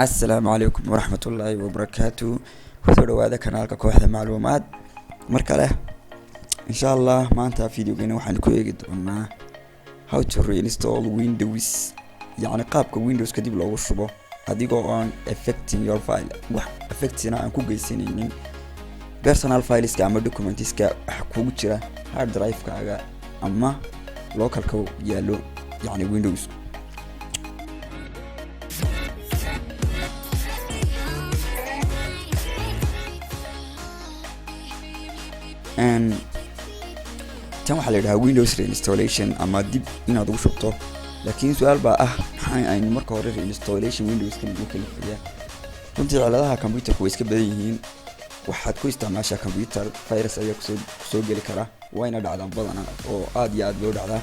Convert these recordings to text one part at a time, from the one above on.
السلام عليكم ورحمة الله وبركاته. kusoo dhawaada kanaalka kooxda macluumaad mar kale insha Allah maanta fiidiyogeena waxaan ku eegi doonaa how to reinstall Windows, yani qaabka Windows kadib loogu shubo adigoo aan affecting your file wax affectina aan ku geysanaynin personal fileska ama documentska waxa kugu jira hard drive kaaga ama localka yaalo yani Windows. tan waxaa la yidhahaa Windows reinstallation ama dib inaad ugu shubto, laakiin su'aal baa ah maxay aynu marka hore reinstallation Windows kan ugu kalifiyaa. runtii ciladaha computerku way iska badan yihiin, waxaad ku isticmaashaa computer virus ayaa kusoo geli kara, wayna dhacdaan badanaa oo aad iyo aad loo dhacdaa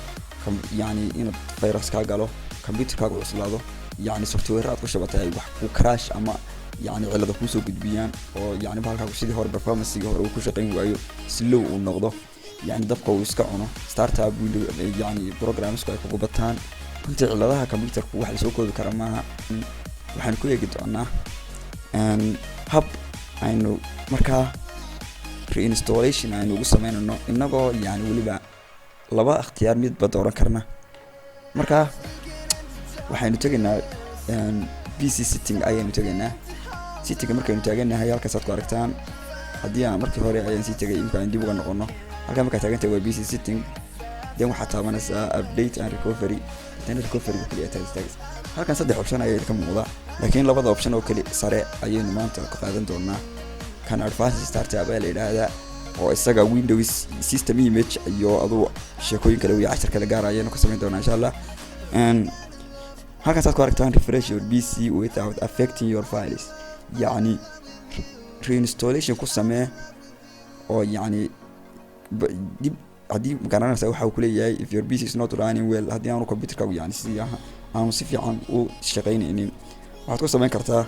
yani in virus ka galo computerkaaga cuslaado, yani software aad ku shubatay ay wax ku crash ama yani cilada ku soo gudbiyaan oo yani halka sidii hore performance-ga hore uu ku shaqeyn waayo slow uu noqdo, yani dabka uu iska cuno startup Windows yani programsku ay ku bataan. runtii ciladaha computerku wax la soo koobi kara maaha. waxaan ku eegi doonaa hab aynu markaa reinstallation aynu ugu sameynayno inagoo yani waliba laba ikhtiyaar midba dooran karna. markaa waxaynu tagaynaa PC setting ayaynu tagaynaa. setting markaynu taaganahay halkaas aad ku aragtaan, haddii aan markii hore ayaan sii tagay imka aan dib uga noqono halka marka taagantahay waa PC setting, then waxaad taabanaysaa update and recovery, then recovery kaliya taagaysaa. halkan saddex option ayaa ka muuqda, laakiin labada option oo kali sare ayaynu maanta ka qaadan doonaa. kan advanced startup ayaa la yiraahdaa oo isaga Windows system image iyo adu sheekooyin kale iyo cashar kale gaar ayaynu ka sameyn doonaa insha Allah. halkaas aad ku aragtaan refresh your PC without affecting your files, يعني reinstallation ku samee oo yani dib hadii garanaysa waxa uu ku leeyahay if your PC is not running well, hadii aanu computerkaagu yani aanu si fiican u shaqeynaynin waxaad ku sameyn kartaa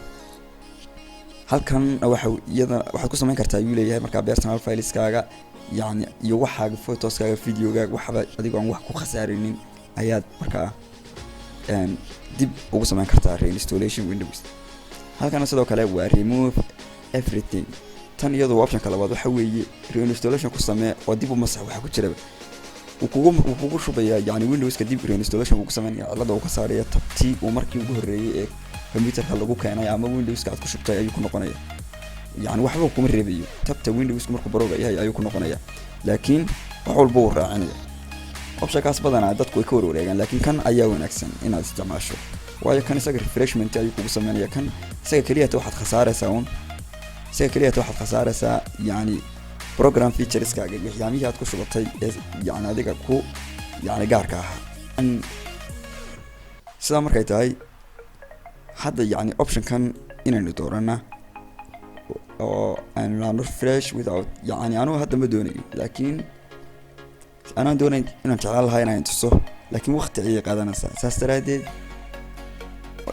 halkan waxaad ku sameyn kartaa uu leeyahay marka personal fileskaga yani iyo waxaaga photoskaaga videogaaga waxba adigoo aan wax ku khasaarinin ayaad markaa dib ugu sameyn kartaa reinstallation Windows. halkan sidoo kale waa remove everything, tan iyadoo option kale waxa weeye reinstallation ku samee oo dib u masax waxa ku jira uu kugu shubaya yani Windows ka dib reinstallation uu ku sameeyaa cilada uu ka saaraya tabtii uu markii ugu horeeyay ee computerka lagu keenay ama Windows ka aad ku shubtay ayuu ku noqonaya, yani waxba kuma reebayo tabta Windows markuu barooga yahay ayuu ku noqonaya, laakiin wax walba uu raacinaya. option kaas badanaa dadku way ka wareegaan, laakiin kan ayaa wanaagsan inaad isticmaasho waayo kan isaga refreshment ayuu kugu sameeyaa. kan isaga kaliya waxaad khasaaraysaa yani program features kaaga waxyaamihii aad ku shubatay yani adiga ku yani gaarka ah. sida markay tahay hadda yani option kan inaynu doorana oo aan refresh without yani anu hadda ma doonayo, laakiin anaan doonayn inaan jeclaan lahaa inaan tuso, laakiin waqti ayay qaadanaysaa. saas daraadeed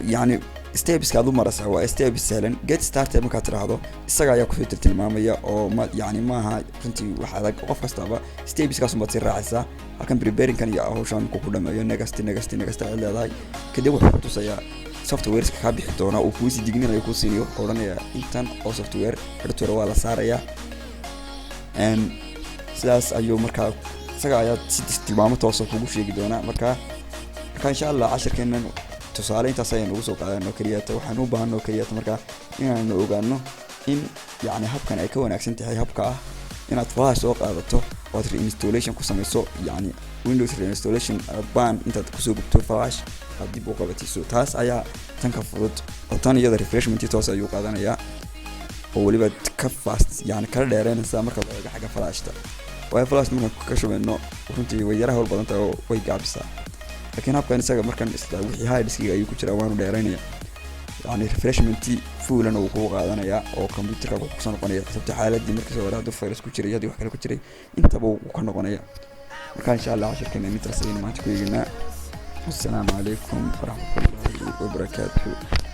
يعني steps kaadu maraysaa waa steps sahlan. get started marka tiraahdo isaga ayaa ku tilmaamaya oo yani maaha runtii wax adag, qof kastaba steps kaas uma raacaysaa. halkan preparing kan iyo hawshan ku dhameeyo next ay leedahay kadib wuxuu ku tusayaa software ka bixi doona oo ku sii dignaanayo ku siinayo oranaya intan oo software hardware waa la saaraya sidaas ayuu markaa isaga ayaa si tilmaamo toos ah kugu sheegi doona. marka insha Allah cashirkeenan tusaale intaas ayaan ugu soo qaadanno kaliya waxaan u baahanno kaliya markaa inaan ogaano in yani habkan ay ka wanaagsan tahay habka ah inaad flash soo qaadato oo reinstallation ku sameyso, yani Windows reinstallation baan intaad ku soo gubto flash aad dib u qabatiso. taas ayaa tan ka fudud oo tan iyada refreshment toos ayuu qaadanaya oo waliba ka fast yani kala dheereynaysa marka laga xaga flashta. way flash marka ka shubeyno runtii way yaraha hor badan tahay oo way gaabisa, laakiin habkan isaga markan wixii hard disk ayuu ku jira waanu dheereynaya yani refreshment full uu ku qaadanaya oo computerka ku soo noqonaya sabta xaaladii markii hore haduu virus ku jiray hadii wax kale ku jiray intaba uu ka noqonaya. marka insha Allah cashirkeena intaas ayaan maanta ku eegnaa. assalaamu calaykum waraxmatullaahi wabarakaatuh.